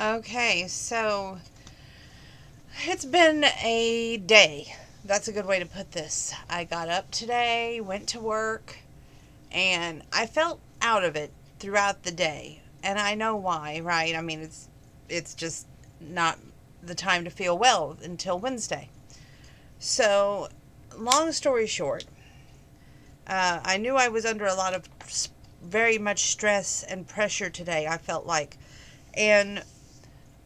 Okay, so it's been a day. That's a good way to put this. I got up today, went to work, and I felt out of it throughout the day. And I know why, right? I mean, it's just not the time to feel well until Wednesday. So, long story short, I knew I was under a lot of very much stress and pressure today. I felt like, and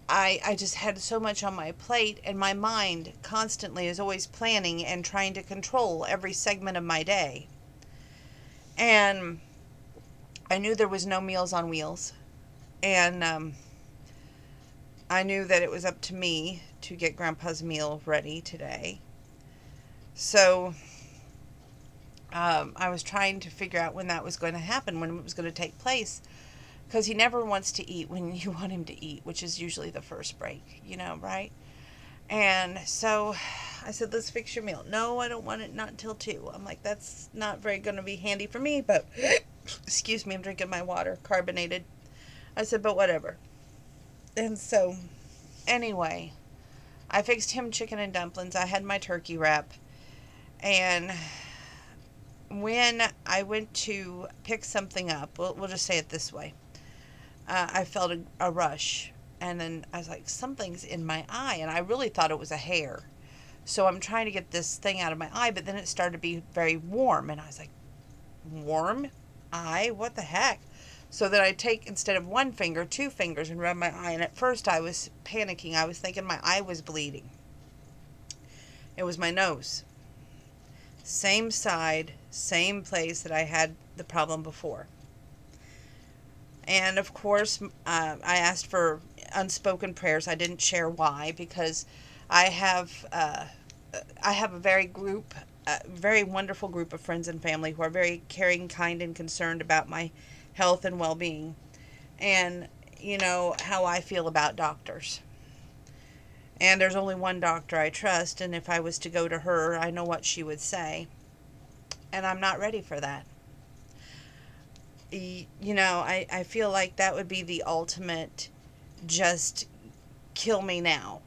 I just had so much on my plate, and my mind constantly is always planning and trying to control every segment of my day. And I knew there was no Meals on Wheels, and I knew that it was up to me to get Grandpa's meal ready today. So I was trying to figure out when that was going to happen, when it was going to take place, because he never wants to eat when you want him to eat, which is usually the first break, right? And so I said, let's fix your meal. No, I don't want it not until 2. I'm like, that's not very going to be handy for me, but excuse me, I'm drinking my water, carbonated. I said, but whatever. And so, anyway, I fixed him chicken and dumplings. I had my turkey wrap. And when I went to pick something up, we'll just say it this way, I felt a rush. And then I was like, something's in my eye. And I really thought it was a hair. So I'm trying to get this thing out of my eye, but then it started to be very warm. And I was like, warm eye? What the heck? So then I take, instead of one finger, 2 fingers and rub my eye. And at first I was panicking. I was thinking my eye was bleeding. It was my nose. Same side, same place that I had the problem before. And of course, I asked for unspoken prayers. I didn't share why, because I have I have a very wonderful group of friends and family who are very caring, kind, and concerned about my health and well-being. And you know how I feel about doctors. And there's only one doctor I trust, and if I was to go to her, I know what she would say. And I'm not ready for that. I feel like that would be the ultimate just kill me now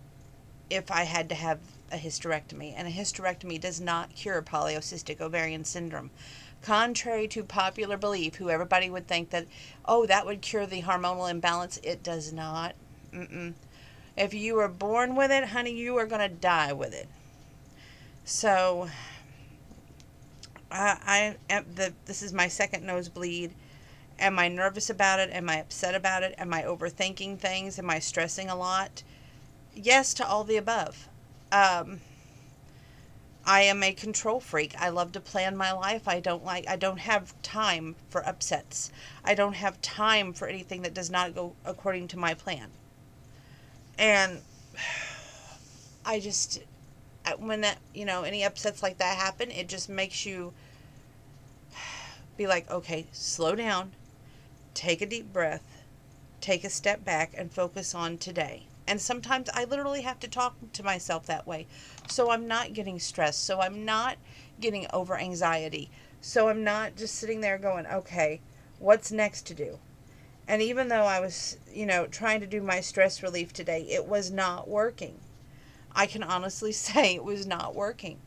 if I had to have a hysterectomy. And a hysterectomy does not cure polycystic ovarian syndrome. Contrary to popular belief, who everybody would think that, oh, that would cure the hormonal imbalance, it does not. Mm-mm. If you were born with it, honey, you are going to die with it. So, this is my second nosebleed. Am I nervous about it? Am I upset about it? Am I overthinking things? Am I stressing a lot? Yes to all the above. Um, I am a control freak. I love to plan my life. I don't have time for upsets. I don't have time for anything that does not go according to my plan. And I just, when that, any upsets like that happen, it just makes you be like, okay, slow down, take a deep breath, take a step back, and focus on today. And sometimes I literally have to talk to myself that way. So I'm not getting stressed. So I'm not getting over anxiety. So I'm not just sitting there going, okay, what's next to do? And even though I was, trying to do my stress relief today, it was not working. I can honestly say it was not working.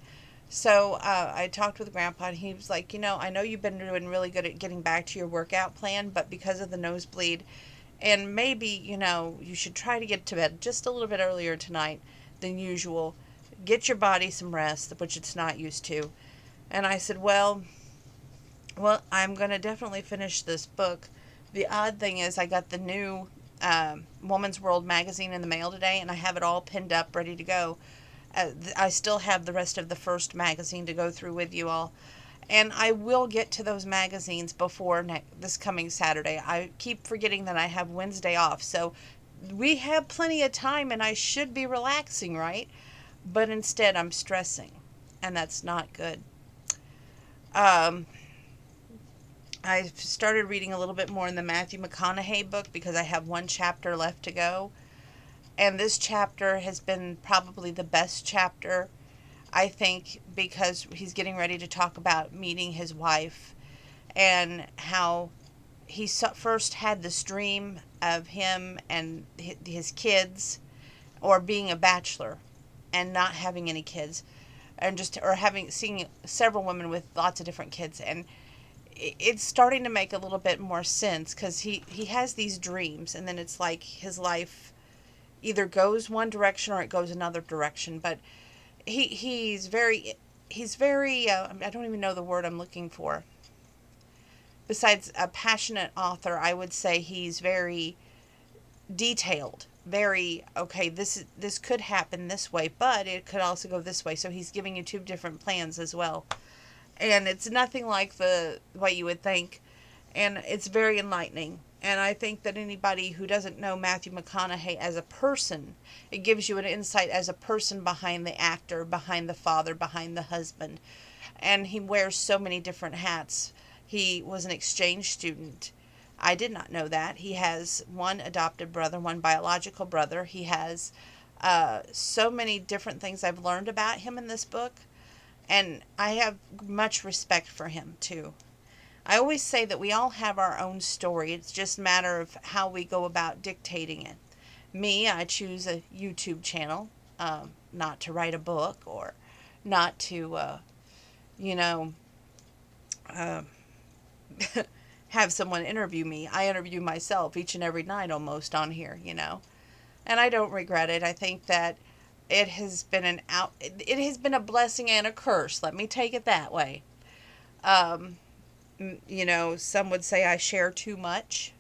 So I talked with Grandpa, and he was like, I know you've been doing really good at getting back to your workout plan, but because of the nosebleed, and maybe, you should try to get to bed just a little bit earlier tonight than usual. Get your body some rest, which it's not used to. And I said, well, I'm going to definitely finish this book. The odd thing is I got the new Woman's World magazine in the mail today, and I have it all pinned up, ready to go. I still have the rest of the first magazine to go through with you all. And I will get to those magazines before this coming Saturday. I keep forgetting that I have Wednesday off. So we have plenty of time, and I should be relaxing, right? But instead, I'm stressing. And that's not good. Um, I started reading a little bit more in the Matthew McConaughey book because I have one chapter left to go. And this chapter has been probably the best chapter, I think, because he's getting ready to talk about meeting his wife and how first had this dream of him and his kids, or being a bachelor and not having any kids, and just or having seeing several women with lots of different kids, and it's starting to make a little bit more sense, because he has these dreams, and then it's like his life either goes one direction or it goes another direction. But he's very I don't even know the word I'm looking for. Besides a passionate author, I would say he's very detailed. Very, okay, this could happen this way, but it could also go this way. So he's giving you two different plans as well. And it's nothing like the way you would think. And it's very enlightening. And I think that anybody who doesn't know Matthew McConaughey as a person, it gives you an insight as a person behind the actor, behind the father, behind the husband. And he wears so many different hats. He was an exchange student. I did not know that. He has one adopted brother, one biological brother. He has so many different things I've learned about him in this book. And I have much respect for him, too. I always say that we all have our own story. It's just a matter of how we go about dictating it. Me, I choose a YouTube channel, not to write a book, or not to, you know, have someone interview me. I interview myself each and every night almost on here, and I don't regret it. I think that it has been it has been a blessing and a curse. Let me take it that way. Some would say I share too much.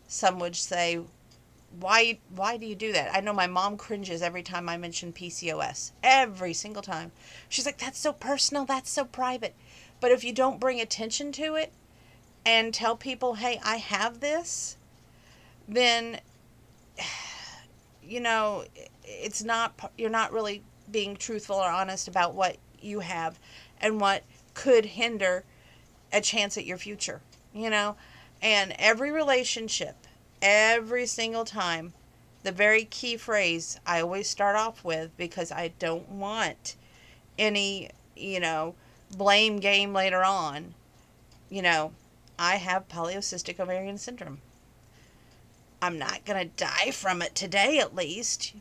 Some would say, why do you do that? I know my mom cringes every time I mention PCOS. Every single time. She's like, that's so personal, that's so private. But if you don't bring attention to it and tell people, hey, I have this, then, it's not, you're not really being truthful or honest about what you have and what could hinder a chance at your future, and every relationship, every single time, the very key phrase I always start off with, because I don't want any, blame game later on, I have polycystic ovarian syndrome. I'm not going to die from it today, at least,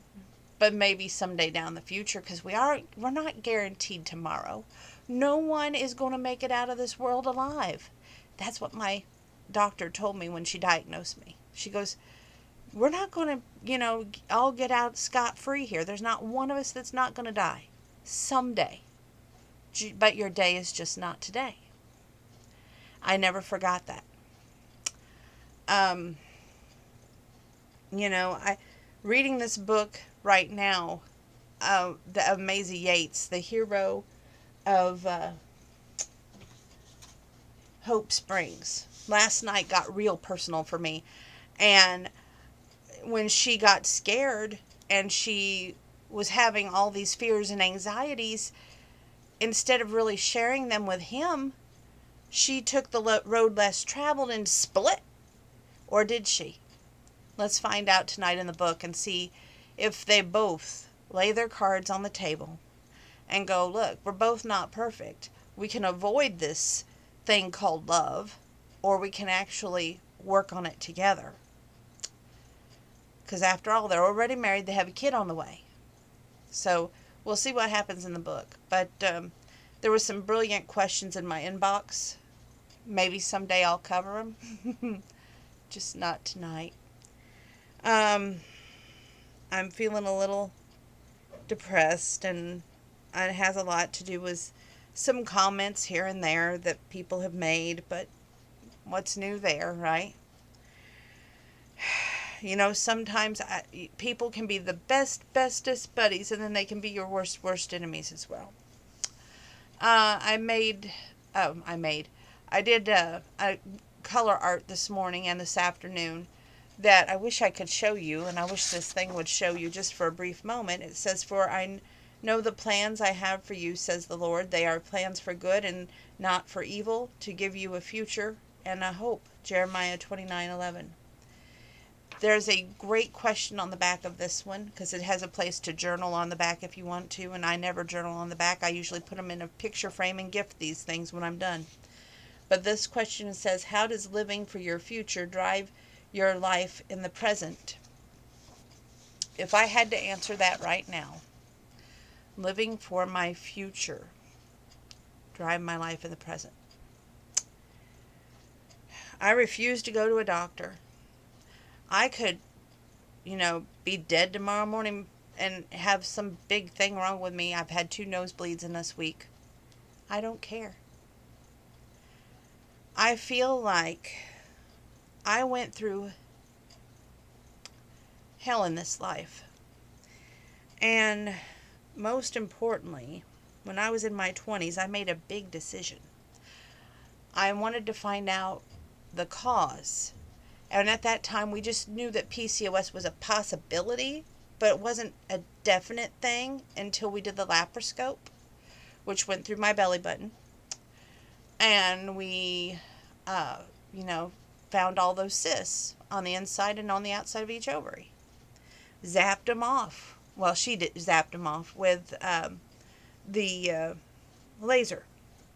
but maybe someday down the future, because we're not guaranteed tomorrow. No one is going to make it out of this world alive. That's what my doctor told me when she diagnosed me. She goes, we're not going to, all get out scot-free here. There's not one of us that's not going to die someday. But your day is just not today. I never forgot that. Reading this book right now, of Maisie Yates, the hero of Hope Springs. Last night got real personal for me. And when she got scared and she was having all these fears and anxieties, instead of really sharing them with him, she took the road less traveled and split. Or did she? Let's find out tonight in the book and see if they both lay their cards on the table and go, look, we're both not perfect. We can avoid this thing called love, or we can actually work on it together. Because after all, they're already married. They have a kid on the way. So we'll see what happens in the book. But there were some brilliant questions in my inbox. Maybe someday I'll cover them. Just not tonight. I'm feeling a little depressed, and it has a lot to do with some comments here and there that people have made, but what's new there, right? Sometimes people can be the bestest buddies, and then they can be your worst enemies as well. I did a color art this morning and this afternoon that I wish I could show you, and I wish this thing would show you just for a brief moment. It says, for I know the plans I have for you, says the Lord. They are plans for good and not for evil, to give you a future and a hope. Jeremiah 29:11. There's a great question on the back of this one, because it has a place to journal on the back if you want to, and I never journal on the back. I usually put them in a picture frame and gift these things when I'm done. But this question says, how does living for your future drive your life in the present? If I had to answer that right now, living for my future drive my life in the present. I refuse to go to a doctor. I could, be dead tomorrow morning and have some big thing wrong with me. I've had 2 nosebleeds in this week. I don't care. I feel like I went through hell in this life. And most importantly, when I was in my 20s, I made a big decision. I wanted to find out the cause. And at that time, we just knew that PCOS was a possibility, but it wasn't a definite thing until we did the laparoscope, which went through my belly button. And we, found all those cysts on the inside and on the outside of each ovary. Zapped them off. Well, zapped them off with the laser.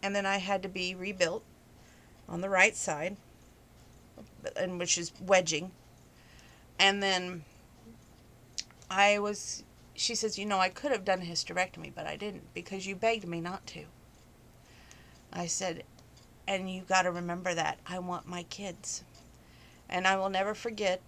And then I had to be rebuilt on the right side, and which is wedging. And then she says, I could have done a hysterectomy, but I didn't because you begged me not to. I said, and you got to remember that I want my kids. And I will never forget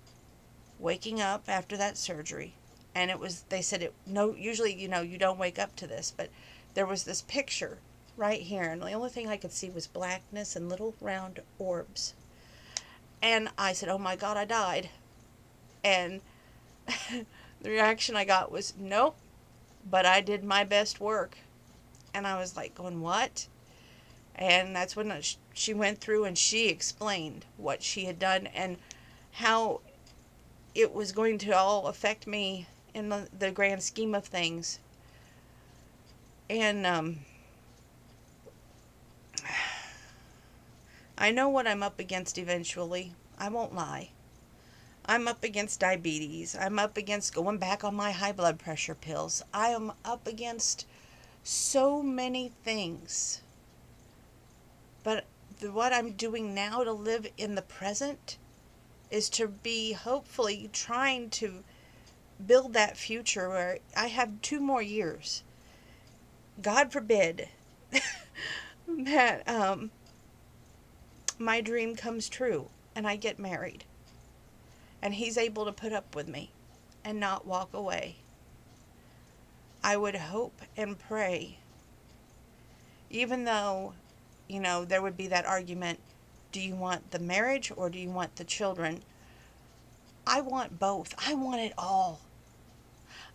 waking up after that surgery. And they said, usually, you don't wake up to this, but there was this picture right here. And the only thing I could see was blackness and little round orbs. And I said, oh my God, I died. And the reaction I got was, nope, but I did my best work. And I was like going, what? And that's when she went through and she explained what she had done and how it was going to all affect me in the grand scheme of things. And I know what I'm up against eventually. I won't lie. I'm up against diabetes. I'm up against going back on my high blood pressure pills. I am up against so many things. But what I'm doing now to live in the present is to be hopefully trying to build that future where I have 2 more years. God forbid that my dream comes true and I get married. And he's able to put up with me and not walk away. I would hope and pray, even though, there would be that argument, do you want the marriage or do you want the children? I want both. I want it all.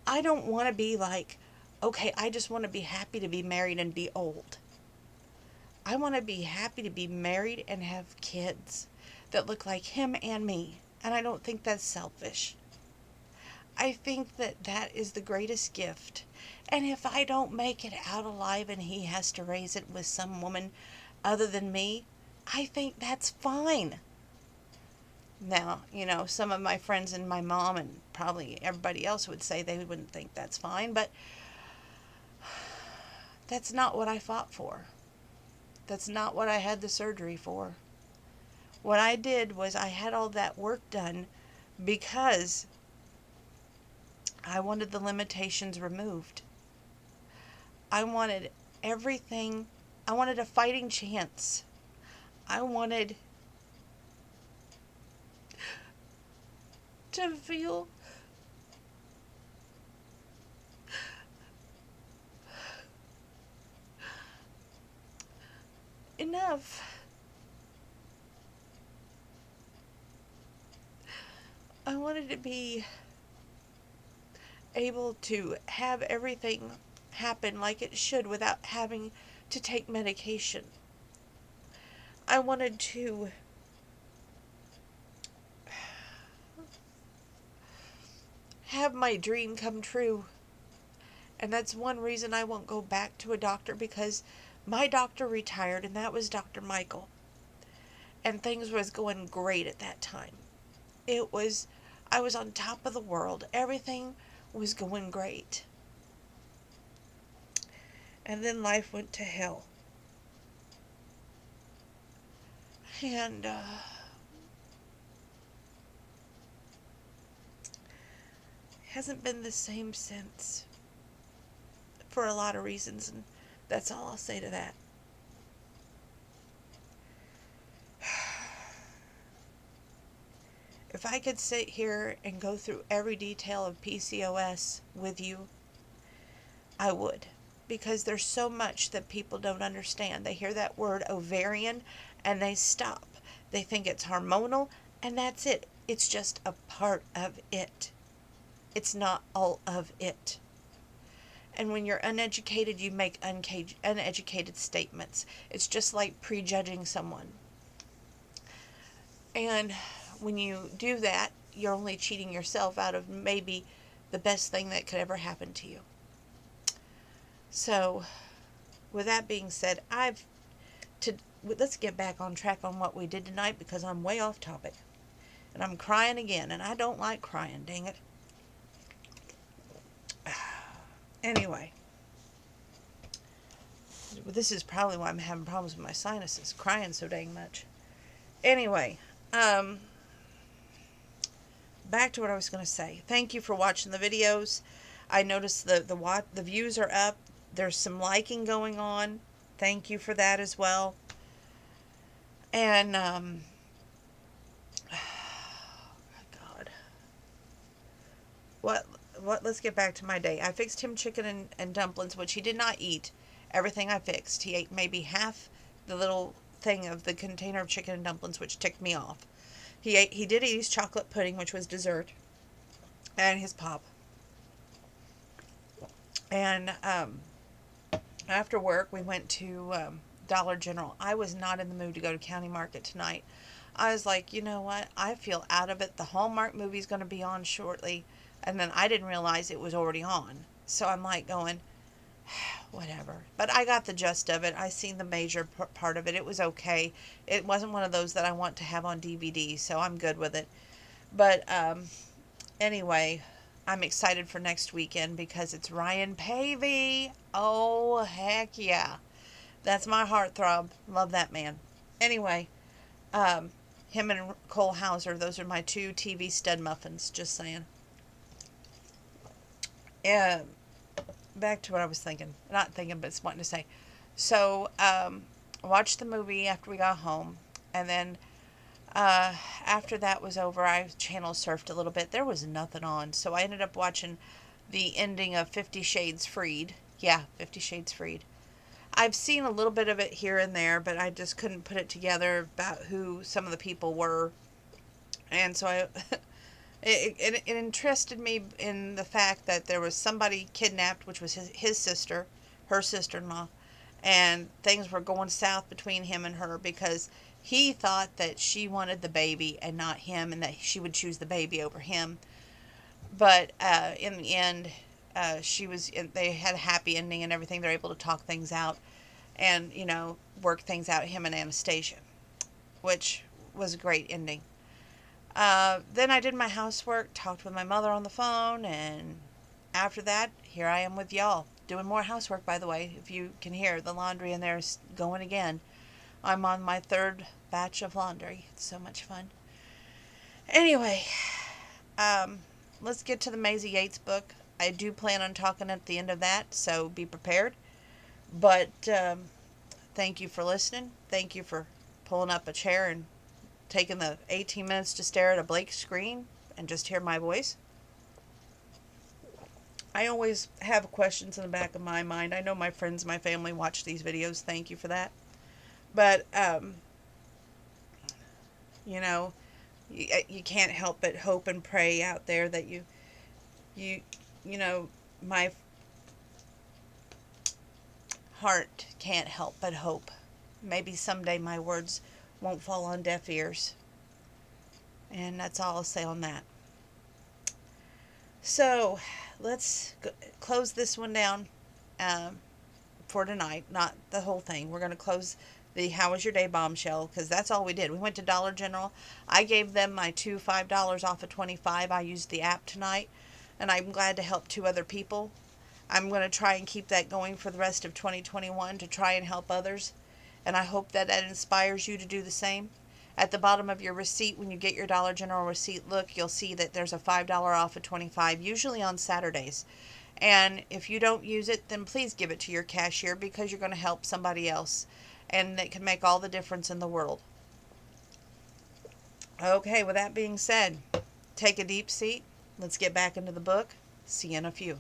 I don't want to be like, okay, I just want to be happy to be married and be old. I want to be happy to be married and have kids that look like him and me. And I don't think that's selfish. I think that is the greatest gift. And if I don't make it out alive and he has to raise it with some woman other than me, I think that's fine. Now, some of my friends and my mom and probably everybody else would say they wouldn't think that's fine, but that's not what I fought for. That's not what I had the surgery for. What I did was I had all that work done because I wanted the limitations removed. I wanted everything. I wanted a fighting chance. I wanted to feel enough. I wanted to be able to have everything happen like it should without having to take medication. I wanted to have my dream come true. And that's one reason I won't go back to a doctor, because my doctor retired, and that was Dr. Michael. And things was going great at that time. I was on top of the world. Everything was going great. And then life went to hell. And hasn't been the same since, for a lot of reasons, and that's all I'll say to that. If I could sit here and go through every detail of PCOS with you, I would. Because there's so much that people don't understand. They hear that word ovarian and they stop. They think it's hormonal, and that's it. It's just a part of it. It's not all of it. And when you're uneducated, you make uneducated statements. It's just like prejudging someone. And when you do that, you're only cheating yourself out of maybe the best thing that could ever happen to you. So, with that being said, let's get back on track on what we did tonight, because I'm way off topic. And I'm crying again, and I don't like crying, dang it. Anyway, this is probably why I'm having problems with my sinuses, crying so dang much. Anyway, back to what I was going to say. Thank you for watching the videos. I noticed the views are up. There's some liking going on. Thank you for that as well. And God, what? Let's get back to my day. I fixed him chicken and dumplings, which he did not eat everything I fixed. He ate maybe half the little thing of the container of chicken and dumplings, which ticked me off. He did eat his chocolate pudding, which was dessert, and his pop. And after work, we went to Dollar General. I was not in the mood to go to County Market tonight. I was like, you know what? I feel out of it. The Hallmark movie's going to be on shortly. And then I didn't realize it was already on. So I'm like going, whatever. But I got the gist of it. I seen the major part of it. It was okay. It wasn't one of those that I want to have on DVD, so I'm good with it. But anyway, I'm excited for next weekend because it's Ryan Pavey. Oh, heck yeah. That's my heartthrob. Love that man. Anyway, him and Cole Hauser, those are my two TV stud muffins, just saying. Back to what I was thinking. Not thinking, but wanting to say. So, watched the movie after we got home. And then, after that was over, I channel surfed a little bit. There was nothing on. So I ended up watching the ending of 50 Shades Freed. Yeah, 50 Shades Freed. I've seen a little bit of it here and there, but I just couldn't put it together about who some of the people were. And so it interested me in the fact that there was somebody kidnapped, which was his sister, her sister-in-law, and things were going south between him and her because he thought that she wanted the baby and not him, and that she would choose the baby over him. But in the end, they had a happy ending and everything. They're able to talk things out and, work things out, him and Anastasia, which was a great ending. Then I did my housework, talked with my mother on the phone, and after that, here I am with y'all. Doing more housework, by the way. If you can hear, the laundry in there is going again. I'm on my third batch of laundry. It's so much fun. Anyway, let's get to the Maisie Yates book. I do plan on talking at the end of that, so be prepared. But thank you for listening. Thank you for pulling up a chair and taking the 18 minutes to stare at a blank screen and just hear my voice. I always have questions in the back of my mind. I know my friends, my family watch these videos. Thank you for that. But, you can't help but hope and pray out there that my heart can't help but hope. Maybe someday my words won't fall on deaf ears. And that's all I'll say on that. So, let's close this one down for tonight. Not the whole thing. We're going to close the How Was Your Day bombshell, because that's all we did. We went to Dollar General. I gave them my $5 off of 25. I used the app tonight, and I'm glad to help 2 other people. I'm going to try and keep that going for the rest of 2021 to try and help others. And I hope that inspires you to do the same. At the bottom of your receipt, when you get your Dollar General receipt, look, you'll see that there's a $5 off of 25, usually on Saturdays. And if you don't use it, then please give it to your cashier, because you're going to help somebody else. And it can make all the difference in the world. Okay, with that being said, take a deep seat. Let's get back into the book. See you in a few.